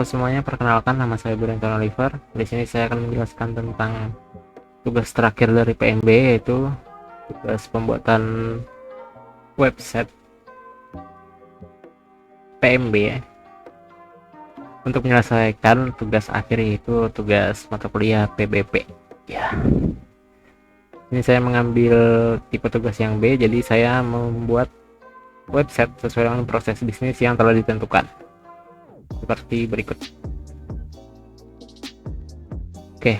Semuanya, perkenalkan, nama saya Brenton Oliver. Di sini saya akan menjelaskan tentang tugas terakhir dari PMB, yaitu tugas pembuatan website PMB ya. Untuk menyelesaikan tugas akhir, yaitu tugas mata kuliah PBP. Ya. Ini saya mengambil tipe tugas yang B, jadi saya membuat website sesuai dengan proses bisnis yang telah ditentukan. Seperti berikut. Oke.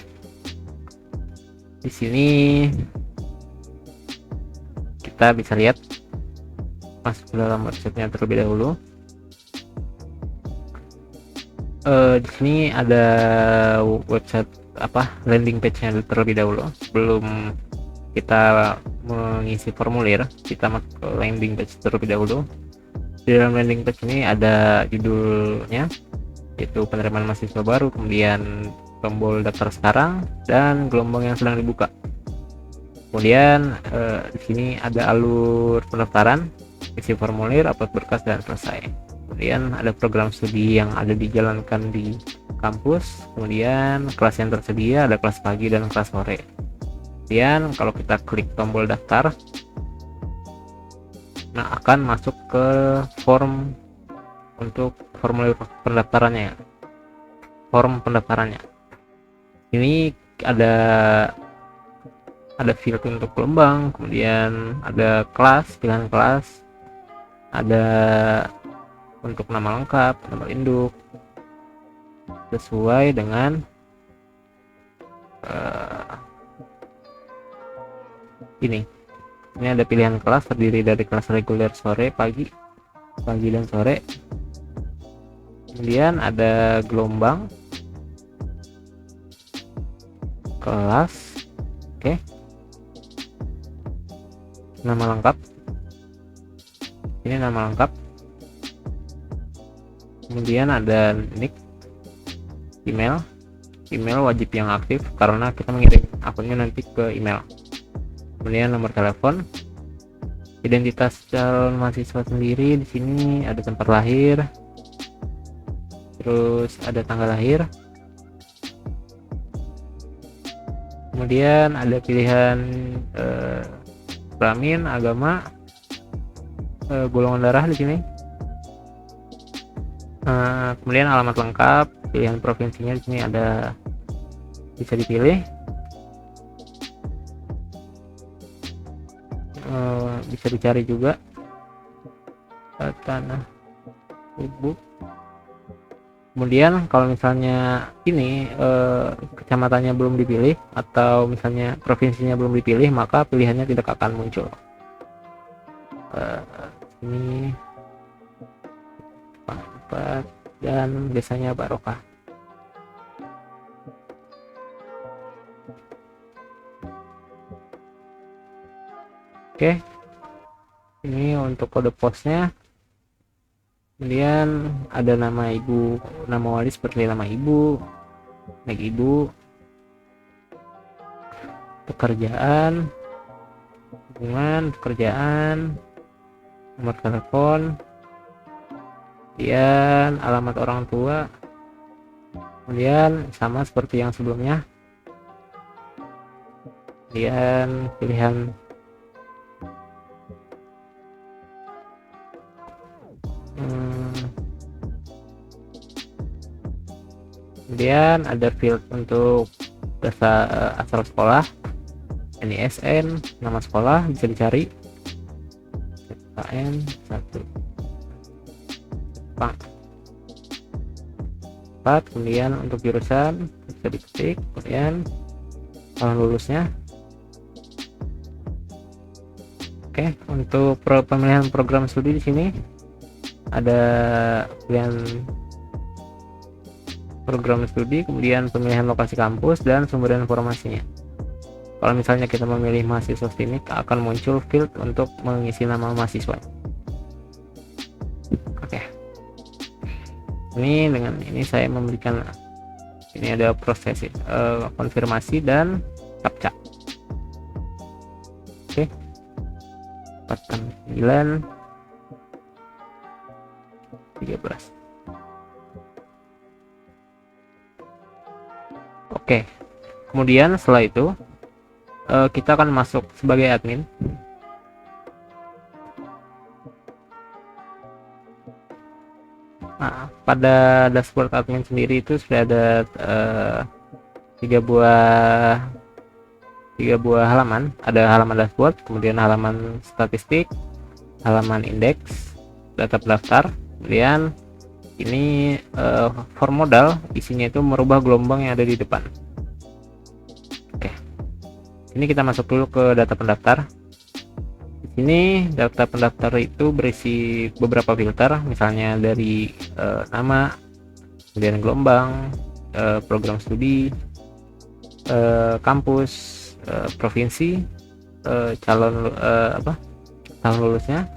Di sini kita bisa lihat, masuk ke dalam websitenya terlebih dahulu. Di sini ada website landing page-nya terlebih dahulu. Sebelum kita mengisi formulir, kita masuk ke landing page terlebih dahulu. Di dalam landing page ini ada judulnya, yaitu penerimaan mahasiswa baru, kemudian tombol daftar sekarang, dan gelombang yang sedang dibuka. Kemudian di sini ada alur pendaftaran, isi formulir, upload berkas, dan selesai. Kemudian ada program studi yang ada dijalankan di kampus. Kemudian kelas yang tersedia, ada kelas pagi dan kelas sore. Kemudian kalau kita klik tombol daftar, nah akan masuk ke form untuk formulir pendaftarannya. Form pendaftarannya ini ada field untuk gelombang, kemudian ada kelas, pilihan kelas, ada untuk nama lengkap, nomor induk, sesuai dengan ini ada pilihan kelas terdiri dari kelas reguler sore, pagi dan sore. Kemudian ada gelombang, kelas, oke. Nama lengkap, ini nama lengkap. Kemudian ada nick, email wajib yang aktif karena kita mengirim akunnya nanti ke email. Kemudian nomor telepon, identitas calon mahasiswa sendiri. Di sini ada tempat lahir, terus ada tanggal lahir, kemudian ada pilihan kelamin, agama, golongan darah di sini. Kemudian alamat lengkap, pilihan provinsinya di sini ada, bisa dipilih. Bisa dicari juga tanah ibu. Kemudian kalau misalnya ini kecamatannya belum dipilih atau misalnya provinsinya belum dipilih, maka pilihannya tidak akan muncul. Ini dan biasanya barokah. Oke, ini untuk kode posnya. Kemudian ada nama ibu, nama wali seperti nama ibu, nik ibu, pekerjaan, hubungan pekerjaan, nomor telepon, kemudian alamat orang tua, kemudian sama seperti yang sebelumnya. Kemudian pilihan kemudian ada field untuk dasar asal sekolah, NISN, nama sekolah bisa dicari, KN 1 Jepang 4. Kemudian untuk jurusan bisa diketik, kemudian tahun lulusnya. Oke, untuk pemilihan program studi di sini ada pilihan program studi, kemudian pemilihan lokasi kampus dan sumber informasinya. Kalau misalnya kita memilih mahasiswa STIMIK, akan muncul field untuk mengisi nama mahasiswa. Oke. Ini dengan ini saya memberikan, ini ada proses konfirmasi dan captcha. Oke. 49 13. Oke, kemudian setelah itu kita akan masuk sebagai admin. Nah, pada dashboard admin sendiri itu sudah ada tiga buah halaman. Ada halaman dashboard, kemudian halaman statistik, halaman indeks, data pendaftar, kemudian ini form modal, isinya itu merubah gelombang yang ada di depan. Oke, ini kita masuk dulu ke data pendaftar. Di sini data pendaftar itu berisi beberapa filter, misalnya dari nama, kemudian gelombang, program studi, kampus, provinsi, calon lulusnya,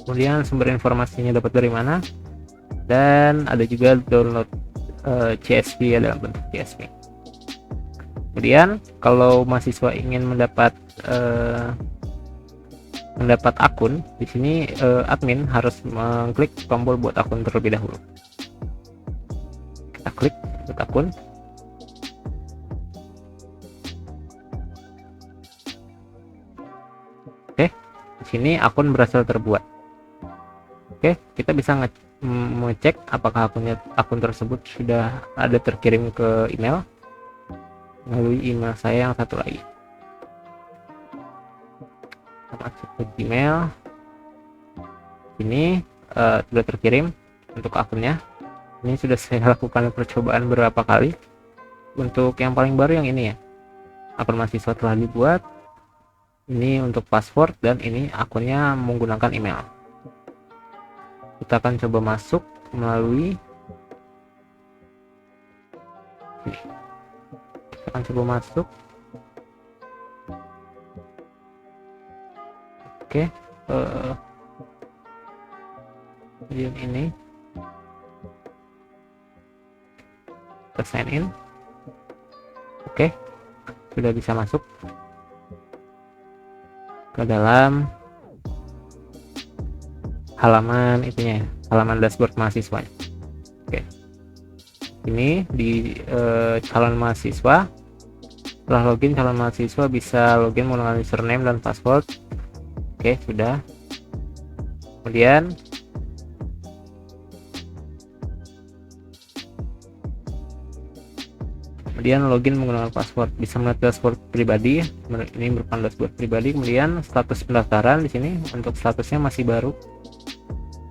kemudian sumber informasinya dapat dari mana, dan ada juga download CSV dalam bentuk CSV. Kemudian kalau mahasiswa ingin mendapat akun, di sini admin harus mengklik tombol buat akun terlebih dahulu. Kita klik buat akun. Oke, di sini akun berhasil terbuat. Oke, kita bisa mengecek apakah akun tersebut sudah ada terkirim ke email melalui email saya yang satu lagi. Masuk ke Gmail. Ini sudah terkirim untuk akunnya. Ini sudah saya lakukan percobaan beberapa kali. Untuk yang paling baru yang ini ya, akun mahasiswa telah dibuat. Ini untuk password, dan ini akunnya menggunakan email. Kita akan coba masuk melalui ini. Kita akan coba masuk. Oke, kemudian ini kita sign in. Oke, sudah bisa masuk ke dalam halaman itunya, halaman dashboard mahasiswa. Oke, ini di calon mahasiswa. Setelah login, calon mahasiswa bisa login menggunakan username dan password. Oke, sudah. Kemudian login menggunakan password, bisa melihat dashboard pribadi. Ini merupakan dashboard pribadi. Kemudian status pendaftaran di sini untuk statusnya masih baru.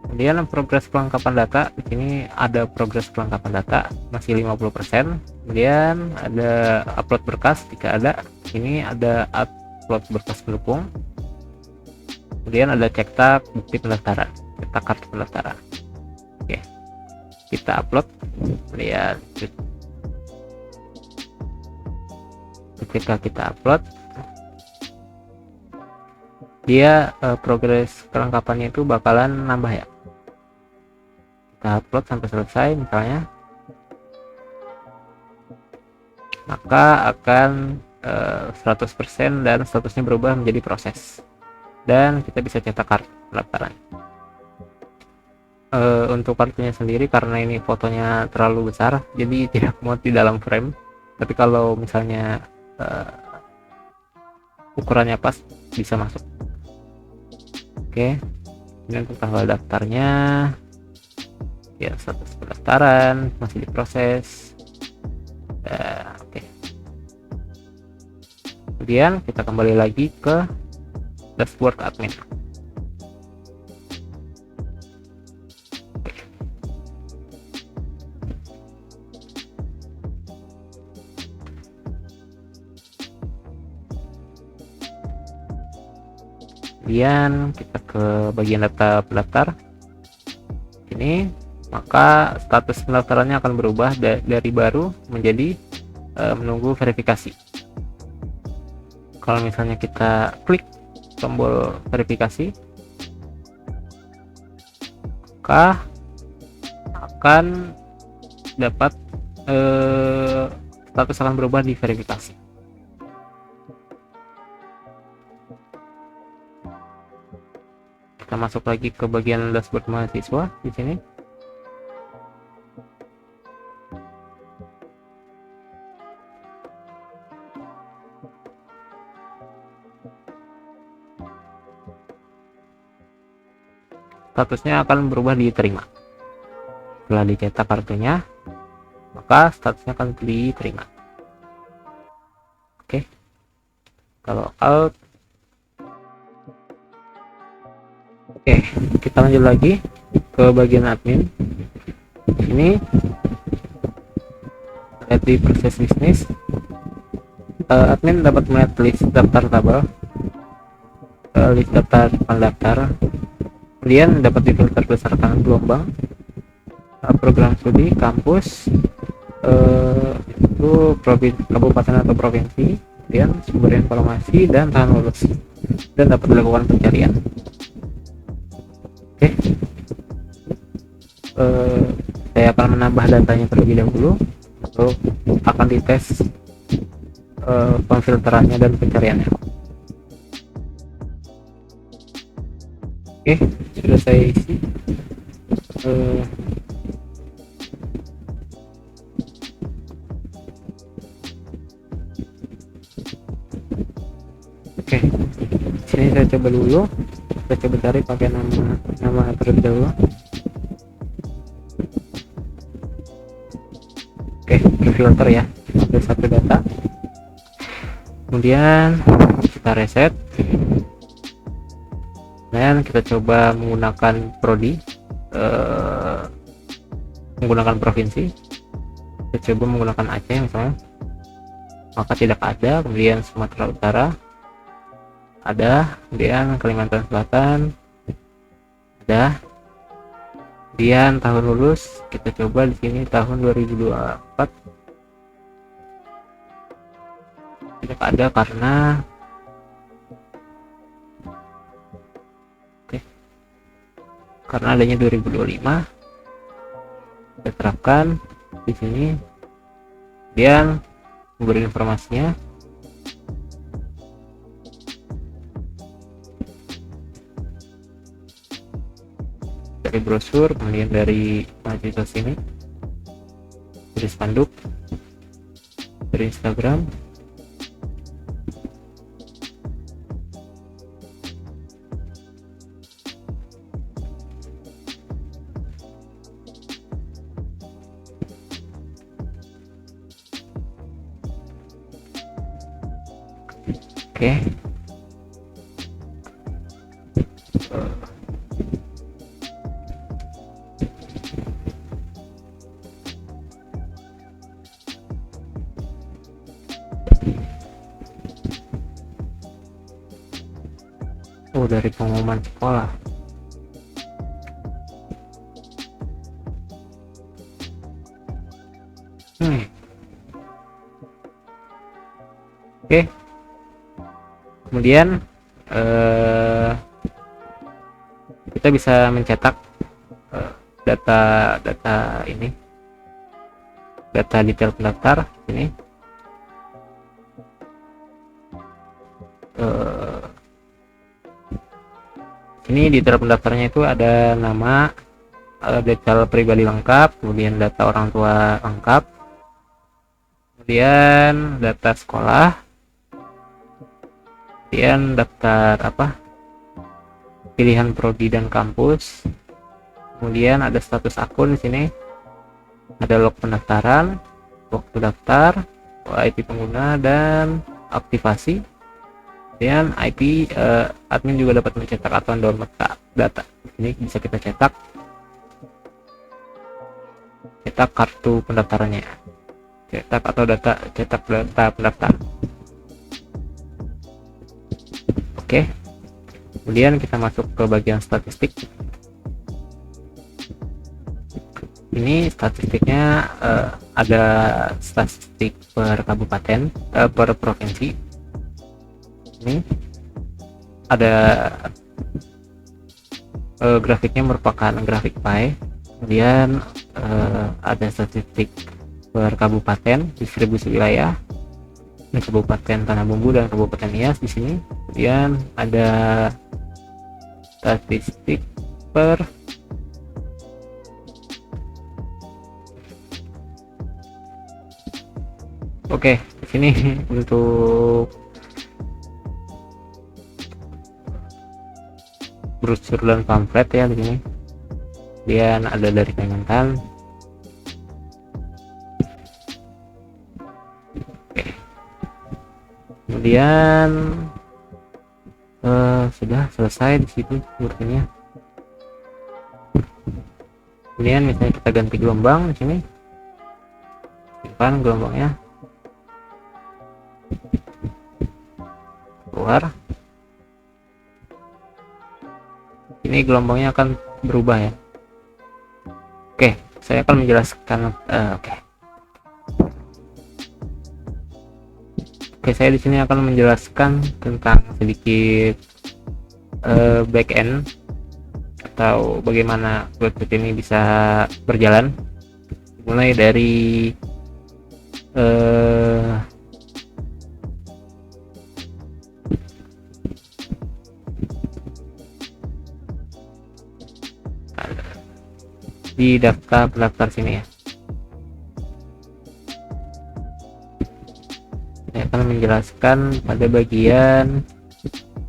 Kemudian progres kelengkapan data, di sini ada progres kelengkapan data masih 50%. Kemudian ada upload berkas jika ada. Ini ada upload berkas pendukung. Kemudian ada cetak bukti pendaftaran, cetak kartu pendaftaran. Oke, kita upload. Lihat, ketika kita upload, dia progres kelengkapannya itu bakalan nambah ya. Kita upload sampai selesai misalnya, maka akan 100% dan statusnya berubah menjadi proses, dan kita bisa cetak kartu pendaftaran. Untuk kartunya sendiri, karena ini fotonya terlalu besar, jadi tidak muat di dalam frame. Tapi kalau misalnya ukurannya pas, bisa masuk. Oke, ini untuk tanggal daftarnya ya, status pendaftaran masih diproses. Oke, kemudian kita kembali lagi ke dashboard admin. Kemudian kita ke bagian data pendaftar ini, maka status pendaftarannya akan berubah dari baru menjadi menunggu verifikasi. Kalau misalnya kita klik tombol verifikasi, maka akan dapat status akan berubah di verifikasi. Kita masuk lagi ke bagian dashboard mahasiswa di sini. statusnya akan berubah diterima. Setelah dicetak kartunya, maka statusnya akan diterima. Oke, kalau out. Oke, kita lanjut lagi ke bagian admin. Ini lihat di proses bisnis, admin dapat melihat list daftar tabel, list daftar pendaftar, kemudian dapat difilter berdasarkan gelombang, program studi, kampus, itu kabupaten atau provinsi, kemudian sumber informasi dan tahun lulus, dan dapat dilakukan pencarian. Oke, saya akan menambah datanya terlebih dahulu, lalu akan dites pemfilterannya dan pencariannya. Oke, sudah saya isi. Oke, sini saya coba dulu. Saya coba cari pakai nama terlebih dahulu. Oke, filter ya, ada satu data. Kemudian kita reset. Dan kita coba menggunakan prodi, menggunakan provinsi. Kita coba menggunakan Aceh misalnya, maka tidak ada. Kemudian Sumatera Utara ada, kemudian Kalimantan Selatan ada, kemudian tahun lulus kita coba di sini tahun 2024 tidak ada karena karena adanya 2025. Kita terapkan di sini, kemudian memberi informasinya. Dari brosur, kemudian dari mahasiswa sini, dari spanduk, dari Instagram, oke. Dari pengumuman sekolah. Oke. Kemudian kita bisa mencetak data ini, data detail pendaftar ini. Ini detail pendaftarnya itu ada nama, detail pribadi lengkap, kemudian data orang tua lengkap, kemudian data sekolah, kemudian daftar pilihan prodi dan kampus, kemudian ada status akun di sini, ada log pendaftaran, waktu daftar, IP pengguna dan aktivasi. Kemudian IP, admin juga dapat mencetak atau download data. Ini bisa kita cetak kartu pendaftarannya, cetak data pendaftar. Oke, kemudian kita masuk ke bagian statistik. Ini statistiknya ada statistik per kabupaten, per provinsi. Ini ada grafiknya merupakan grafik pie, kemudian ada statistik per kabupaten, distribusi wilayah, ini Kabupaten Tanah Bumbu dan Kabupaten Nias di sini. Kemudian ada statistik per di sini untuk brosur dan pamflet ya di sini. Kemudian ada dari Kementan. Oke. Kemudian sudah selesai di situ sepertinya. Kemudian misalnya kita ganti gelombang di sini, simpan gelombangnya, keluar. Ini gelombangnya akan berubah ya. Oke, saya akan menjelaskan. Oke, saya di sini akan menjelaskan tentang sedikit backend atau bagaimana website ini bisa berjalan, mulai dari di daftar pendaftar sini ya. Saya akan menjelaskan pada bagian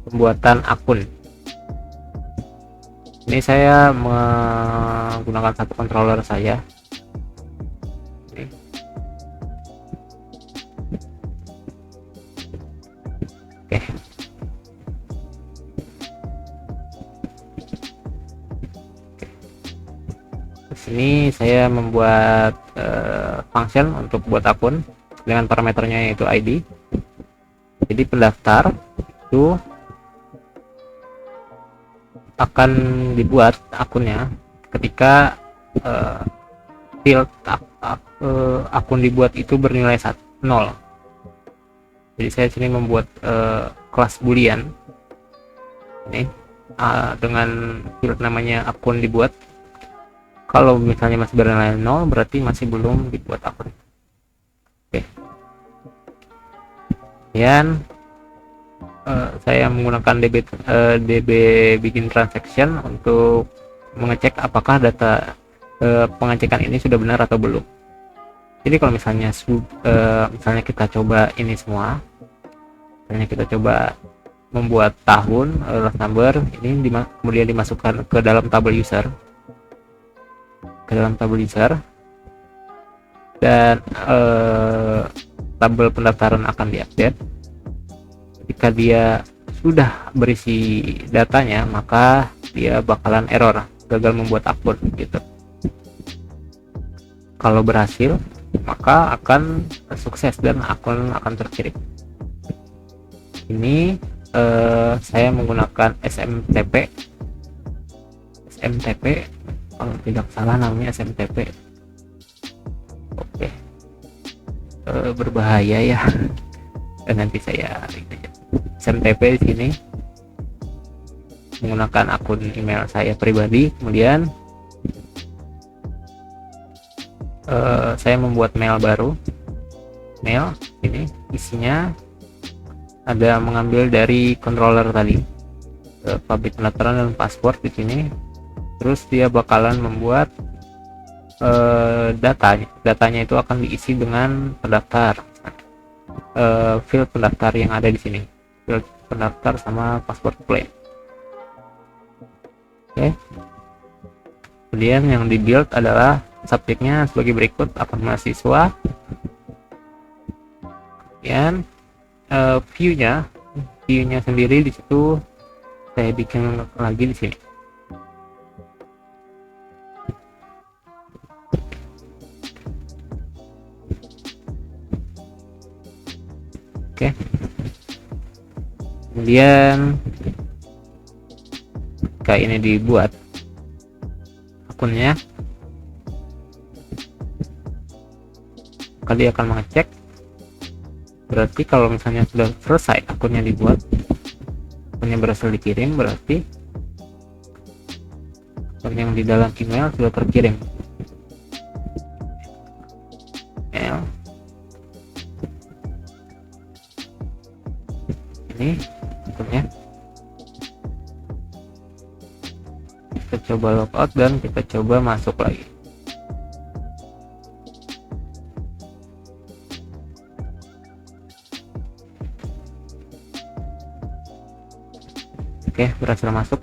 pembuatan akun. Ini saya menggunakan satu controller saya. Oke. Di sini saya membuat function untuk buat akun dengan parameternya yaitu ID. Jadi pendaftar itu akan dibuat akunnya ketika field akun dibuat itu bernilai 0. Jadi saya sini membuat kelas boolean ini dengan field namanya akun dibuat. Kalau misalnya masih bernilai 0 berarti masih belum dibuat akun. Oke. Kemudian saya menggunakan DB begin transaction untuk mengecek apakah data pengecekan ini sudah benar atau belum. Jadi kalau misalnya misalnya kita coba ini semua, misalnya kita coba membuat tahun last number ini kemudian dimasukkan ke dalam tabel user, dan tabel pendaftaran akan diupdate. Jika dia sudah berisi datanya, maka dia bakalan error, gagal membuat akun gitu. Kalau berhasil, maka akan sukses dan akun akan terkirim. Ini saya menggunakan SMTP, kalau tidak salah namanya SMTP. Oke. Berbahaya ya. Dan nanti saya SMTP di sini menggunakan akun email saya pribadi. Kemudian saya membuat mail baru. Mail ini isinya ada mengambil dari controller tadi, public pendaftaran dan password di sini. Terus dia bakalan membuat datanya itu akan diisi dengan pendaftar, field pendaftar yang ada di sini, field pendaftar sama password claim. Oke. Kemudian yang di build adalah subjeknya sebagai berikut: akun mahasiswa. Kemudian view-nya sendiri di situ saya bikin lagi di sini. Oke. Kemudian jika ini dibuat akunnya, maka dia akan mengecek. Berarti kalau misalnya sudah selesai akunnya dibuat, akunnya berhasil dikirim, berarti akun yang di dalam email sudah terkirim. Ini akunnya. Kita coba logout dan kita coba masuk lagi. Oke, berhasil masuk.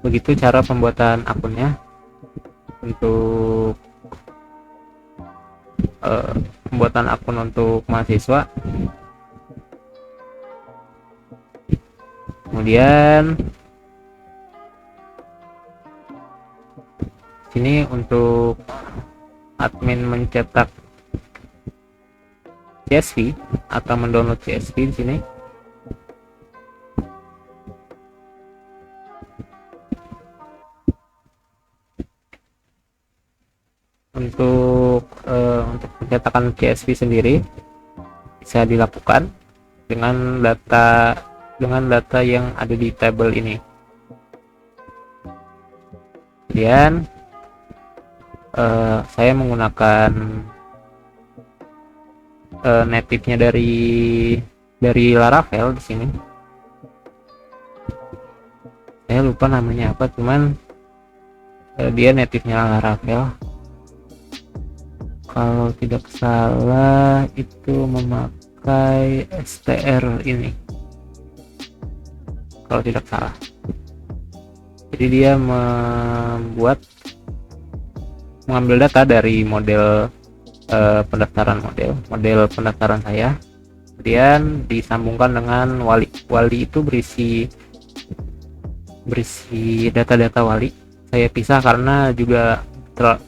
Begitu cara pembuatan akunnya. Untuk pembuatan akun untuk mahasiswa, kemudian sini untuk admin mencetak CSV atau mendownload CSV di sini. Untuk pencetakan CSV sendiri bisa dilakukan dengan data yang ada di tabel ini. Kemudian saya menggunakan native-nya dari Laravel di sini. Saya lupa namanya apa, cuman dia native-nya Laravel. Kalau tidak salah itu memakai str ini, kalau tidak salah. Jadi dia mengambil data dari model pendaftaran model pendaftaran saya, kemudian disambungkan dengan wali. Wali itu berisi data-data wali. Saya pisah karena juga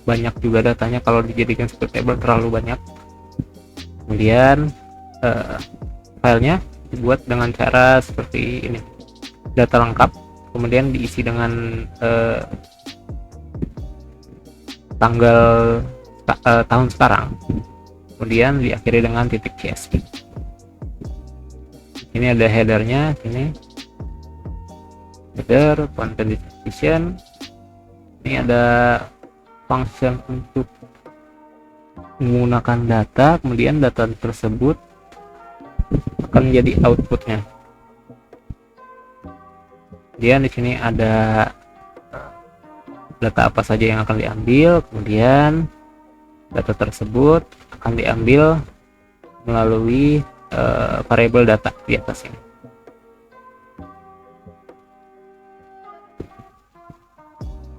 banyak juga datanya, kalau dijadikan satu table terlalu banyak. Kemudian filenya dibuat dengan cara seperti ini, data lengkap, kemudian diisi dengan tanggal tahun sekarang, kemudian diakhiri dengan titik CSV. Ini ada headernya, ini header content description. Ini ada function untuk menggunakan data, kemudian data tersebut akan menjadi outputnya. Kemudian di sini ada data apa saja yang akan diambil, kemudian data tersebut akan diambil melalui variabel data di atas ini.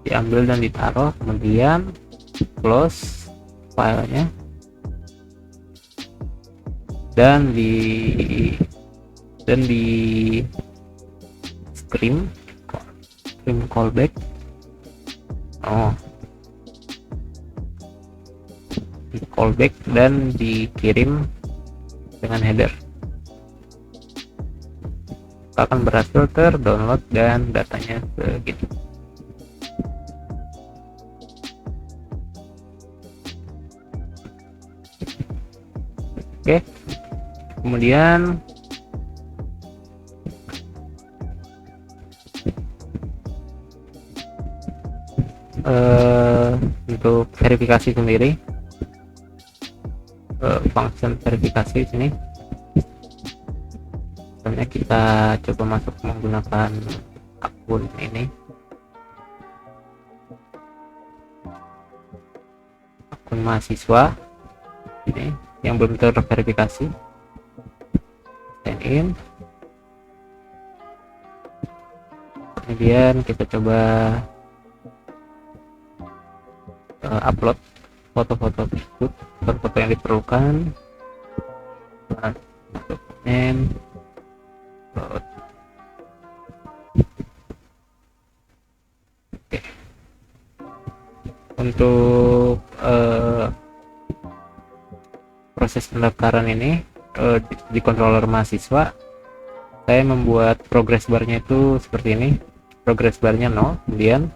Diambil dan ditaruh, kemudian close filenya, dan di screen callback. Di callback dan dikirim dengan header. Akan berhasil terdownload dan datanya segitu. Oke, kemudian untuk verifikasi sendiri, function verifikasi sini, misalnya kita coba masuk menggunakan akun ini, akun mahasiswa ini yang belum terverifikasi, sign in. Kemudian kita coba upload foto-foto tersebut, foto yang diperlukan, dokumen, upload. Oke. Untuk proses pendaftaran ini di controller mahasiswa, saya membuat progress barnya itu seperti ini. Progress barnya 0, kemudian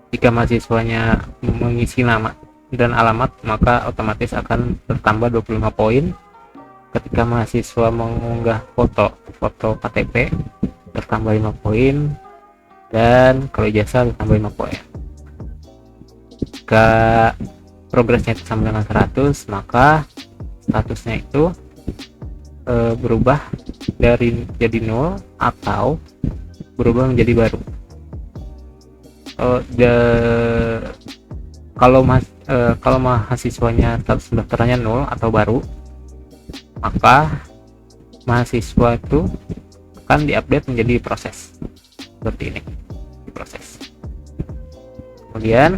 jika mahasiswanya mengisi nama dan alamat, maka otomatis akan bertambah 25 poin. Ketika mahasiswa mengunggah foto KTP, bertambah 5 poin, dan kalau ijazah bertambah 5 poin. Jika progresnya itu sama dengan 100, maka statusnya itu berubah dari jadi 0 atau berubah menjadi baru. Kalau mahasiswanya status pendaftarannya 0 atau baru, maka mahasiswa itu akan diupdate menjadi proses seperti ini. proses. Kemudian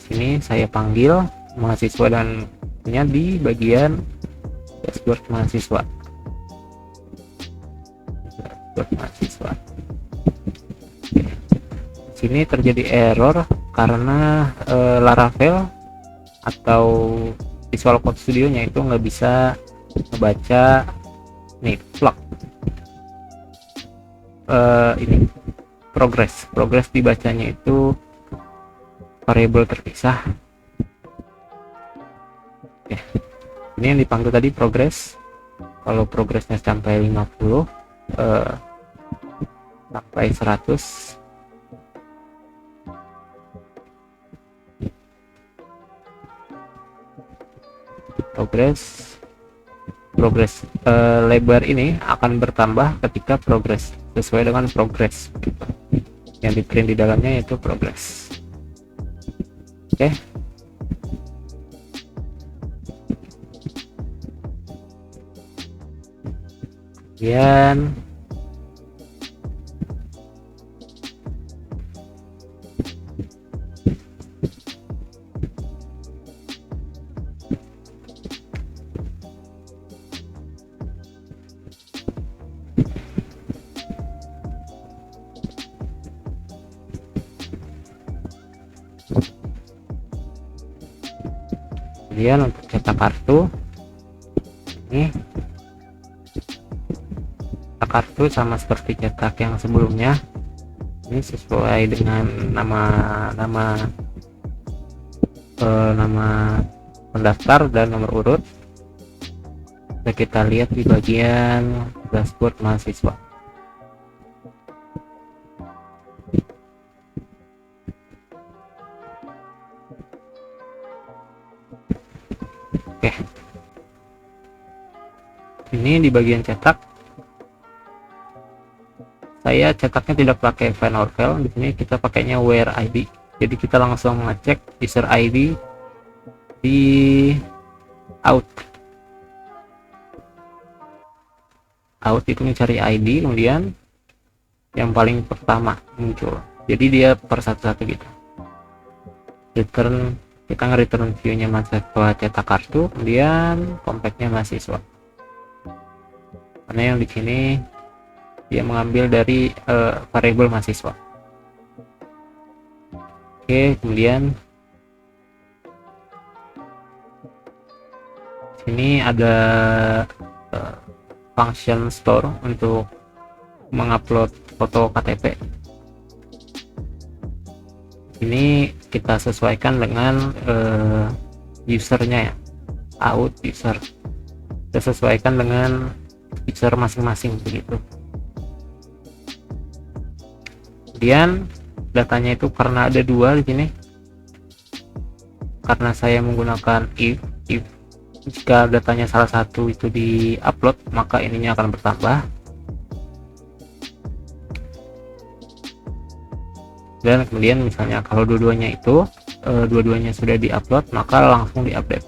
sini saya panggil mahasiswa dan nya di bagian dashboard mahasiswa. Sini terjadi error karena Laravel atau Visual Code Studio nya itu nggak bisa membaca nih flag ini progress dibacanya itu variabel terpisah. Oke. Ini yang dipanggil tadi progress. Kalau progressnya sampai 50 sampai 100 progress lebar ini akan bertambah ketika progress sesuai dengan progress gitu. Yang di print di dalamnya yaitu progress. Oke. Kemudian untuk cetak kartu ini, cetak kartu sama seperti cetak yang sebelumnya. Ini sesuai dengan nama pendaftar dan nomor urut. Kita lihat di bagian dashboard mahasiswa. Oke. Ini di bagian cetak. Saya cetaknya tidak pakai find or fail. Di sini kita pakainya where ID. Jadi kita langsung ngecek user ID di out itu mencari ID, kemudian yang paling pertama muncul. Jadi dia per satu-satu gitu. Return, kita nge-return view-nya mahasiswa cetak kartu, kemudian compactnya mahasiswa. Karena yang di sini dia mengambil dari variabel mahasiswa. Oke, kemudian sini ada function store untuk mengupload foto KTP. Ini kita sesuaikan dengan usernya ya, out user. Kita sesuaikan dengan user masing-masing begitu. Kemudian datanya itu karena ada dua di sini, karena saya menggunakan if jika datanya salah satu itu di upload maka ininya akan bertambah, dan kemudian misalnya kalau dua-duanya itu dua-duanya sudah di upload maka langsung di update,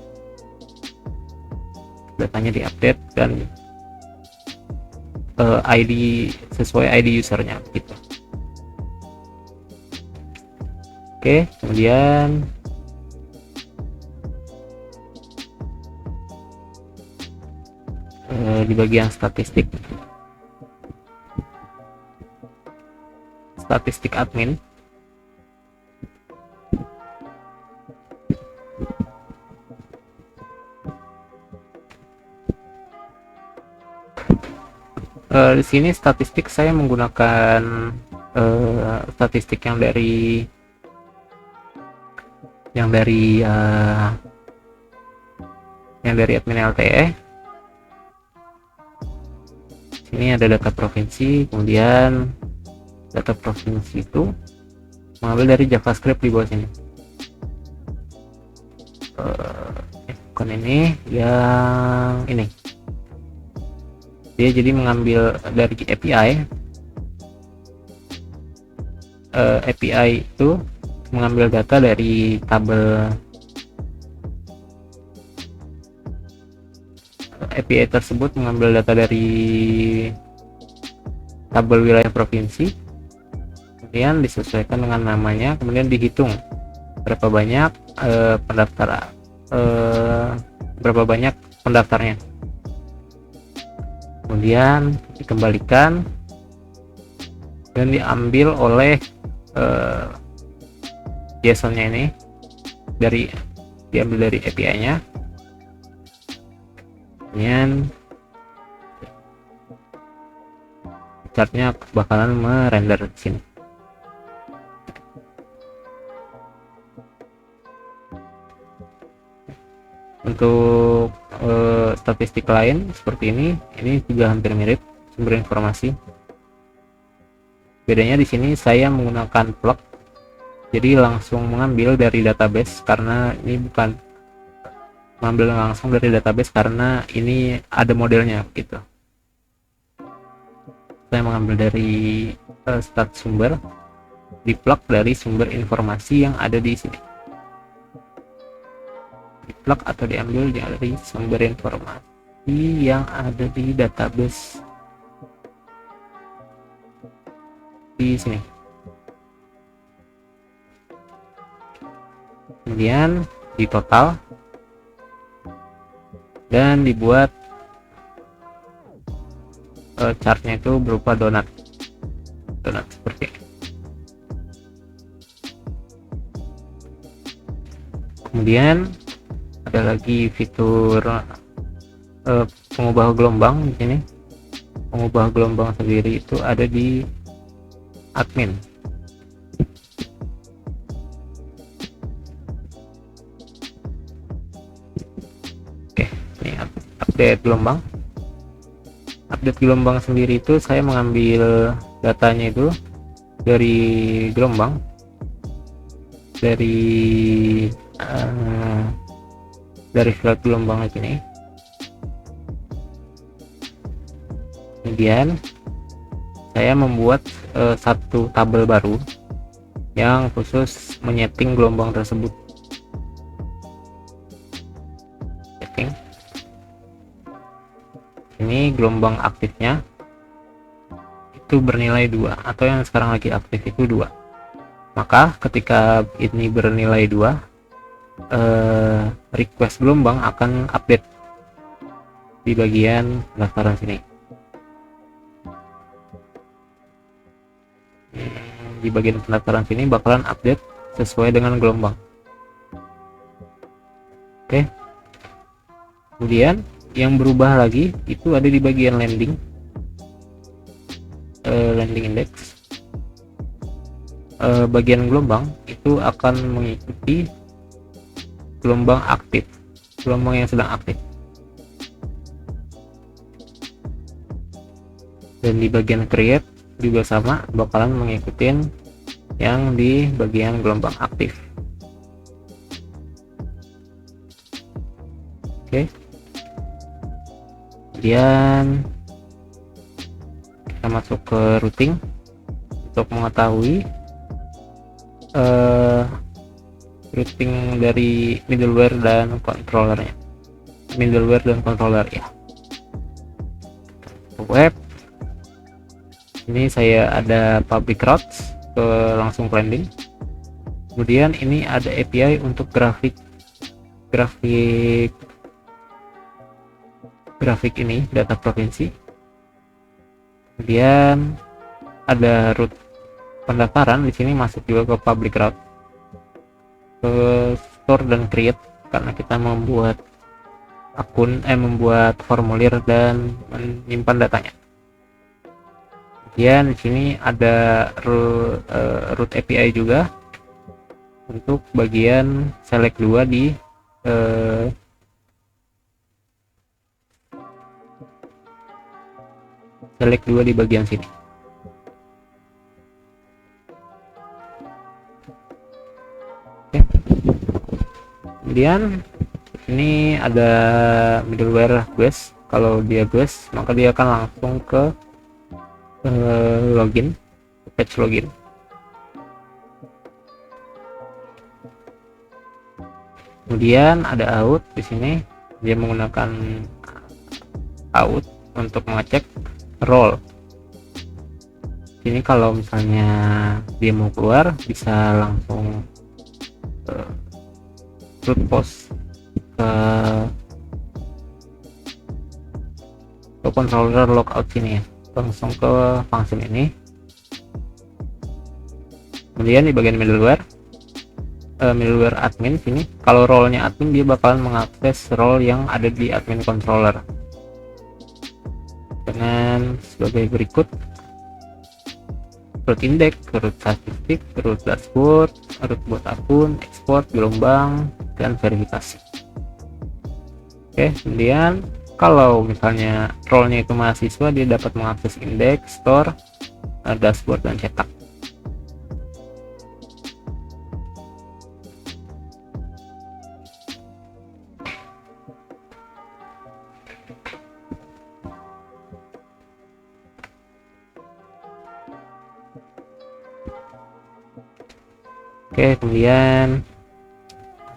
datanya di update dan ID sesuai ID usernya gitu. Oke, kemudian di bagian statistik admin, di sini statistik saya menggunakan statistik yang dari admin LTE. Sini ada data provinsi, kemudian data provinsi itu mengambil dari JavaScript di bawah sini. Bukan ini, yang ini. Dia jadi mengambil dari API. API itu mengambil data dari tabel. API tersebut mengambil data dari tabel wilayah provinsi, kemudian disesuaikan dengan namanya, kemudian dihitung berapa banyak berapa banyak pendaftarnya, kemudian dikembalikan dan diambil oleh JSON-nya ini diambil dari API-nya, kemudian chartnya bakalan merender di sini. Untuk statistik lain seperti ini juga hampir mirip sumber informasi. Bedanya di sini saya menggunakan plug, jadi langsung mengambil dari database, karena ini bukan mengambil langsung dari database karena ini ada modelnya gitu. Saya mengambil dari start sumber, di plug dari sumber informasi yang ada di sini, di plug atau diambil dari sumber informasi yang ada di database di sini. Kemudian di total dan dibuat chartnya itu berupa donat seperti ini. Kemudian ada lagi fitur pengubah gelombang di sini. Pengubah gelombang sendiri itu ada di admin. Oke, ini update gelombang. Update gelombang sendiri itu saya mengambil datanya itu dari gelombang, dari field gelombang ini. Kemudian saya membuat satu tabel baru yang khusus menyeting gelombang tersebut. Setting. Ini gelombang aktifnya itu bernilai 2, atau yang sekarang lagi aktif itu 2. Maka ketika ini bernilai 2, request gelombang akan update di bagian pendaftaran sini. Di bagian pendaftaran sini bakalan update sesuai dengan gelombang. Oke. Kemudian yang berubah lagi itu ada di bagian landing index. Bagian gelombang itu akan mengikuti gelombang aktif, gelombang yang sedang aktif. Dan di bagian create juga sama, bakalan mengikuti yang di bagian gelombang aktif. Oke. Kemudian kita masuk ke routing untuk mengetahui routing dari middleware dan controller ya. Web ini saya ada public routes langsung ke landing. Kemudian ini ada API untuk grafik ini, data provinsi. Kemudian ada route pendaftaran, di sini masuk juga ke public route, ke store dan create, karena kita membuat membuat formulir dan menyimpan datanya. Kemudian di sini ada route API juga untuk bagian select 2 di bagian sini. Oke. Kemudian ini ada middleware request. Kalau dia request, maka dia akan langsung ke login, page login. Kemudian ada out di sini, dia menggunakan out untuk mengecek role. Ini kalau misalnya dia mau keluar bisa langsung brute force ke controller logout sini ya, langsung ke function ini. Kemudian di bagian middleware admin sini, kalau role-nya admin dia bakalan mengakses role yang ada di admin controller dengan sebagai berikut: root index, root statistik, root dashboard, root buat akun, export, gelombang, dan verifikasi. Oke, kemudian kalau misalnya role-nya itu mahasiswa, dia dapat mengakses index, store, dashboard, dan cetak. Oke, kemudian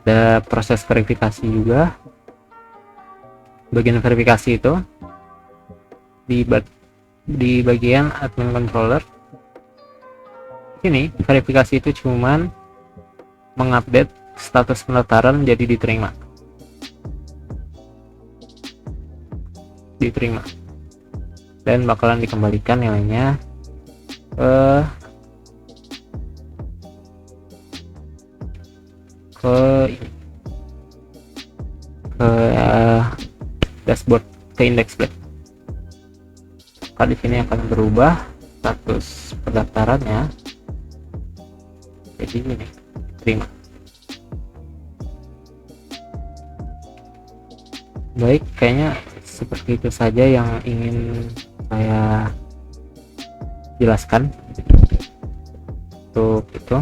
ada proses verifikasi juga. Bagian verifikasi itu di bagian admin controller. Ini verifikasi itu cuman mengupdate status pendaftaran jadi diterima, dan bakalan dikembalikan nilainya ke dashboard, ke index plate. Di sini akan berubah status pendaftarannya jadi ini, terima. Baik, kayaknya seperti itu saja yang ingin saya jelaskan untuk itu.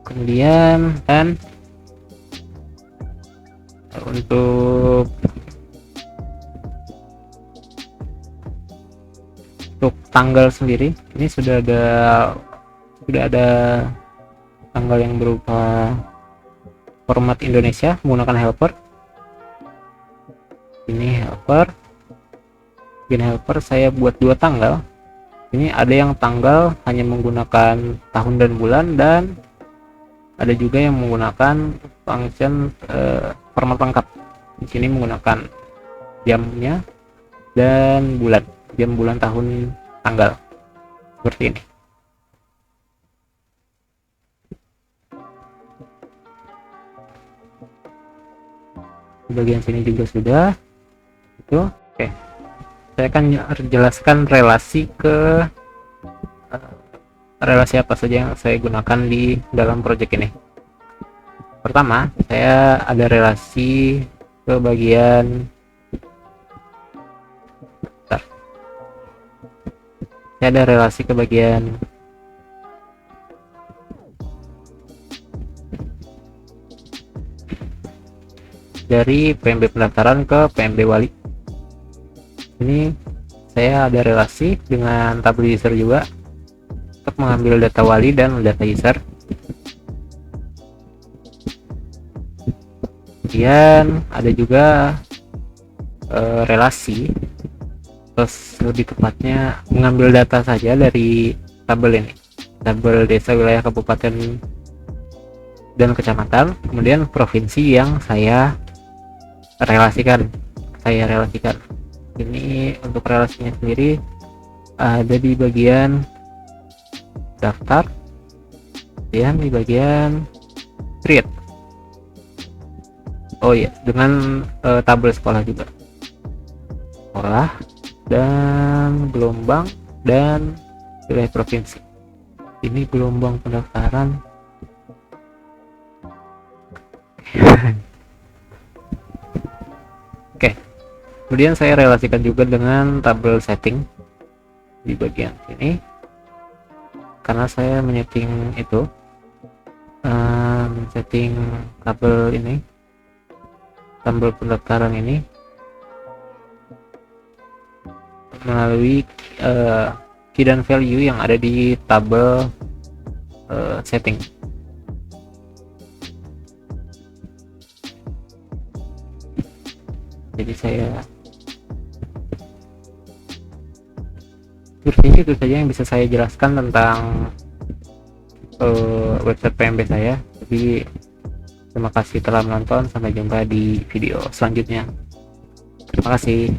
Kemudian dan untuk tanggal sendiri, ini sudah ada tanggal yang berupa format Indonesia menggunakan helper. Ini helper saya buat 2 tanggal. Ini ada yang tanggal hanya menggunakan tahun dan bulan, dan ada juga yang menggunakan function format lengkap. Di sini menggunakan jamnya dan bulan, jam, bulan, tahun, tanggal, seperti ini. Di bagian sini juga sudah itu. Oke, saya akan jelaskan relasi apa saja yang saya gunakan di dalam project ini. Pertama, saya ada relasi ke bagian dari PMB pendaftaran ke PMB wali. Ini saya ada relasi dengan tabel user juga untuk mengambil data wali dan data user. Kemudian ada juga relasi, terus lebih tepatnya mengambil data saja dari tabel ini, tabel desa, wilayah, kabupaten, dan kecamatan, kemudian provinsi yang saya relasikan. Ini untuk relasinya sendiri ada di bagian daftar, dan di bagian create. Oh iya, dengan tabel sekolah juga, sekolah dan gelombang dan wilayah provinsi. Ini gelombang pendaftaran. Oke, kemudian saya relasikan juga dengan tabel setting di bagian sini, karena saya menyeting itu, setting tabel ini, tabel pendaftaran ini melalui key dan value yang ada di tabel setting. Jadi saya Sepertinya itu saja yang bisa saya jelaskan tentang website PMB saya. Jadi terima kasih telah menonton, sampai jumpa di video selanjutnya. Terima kasih.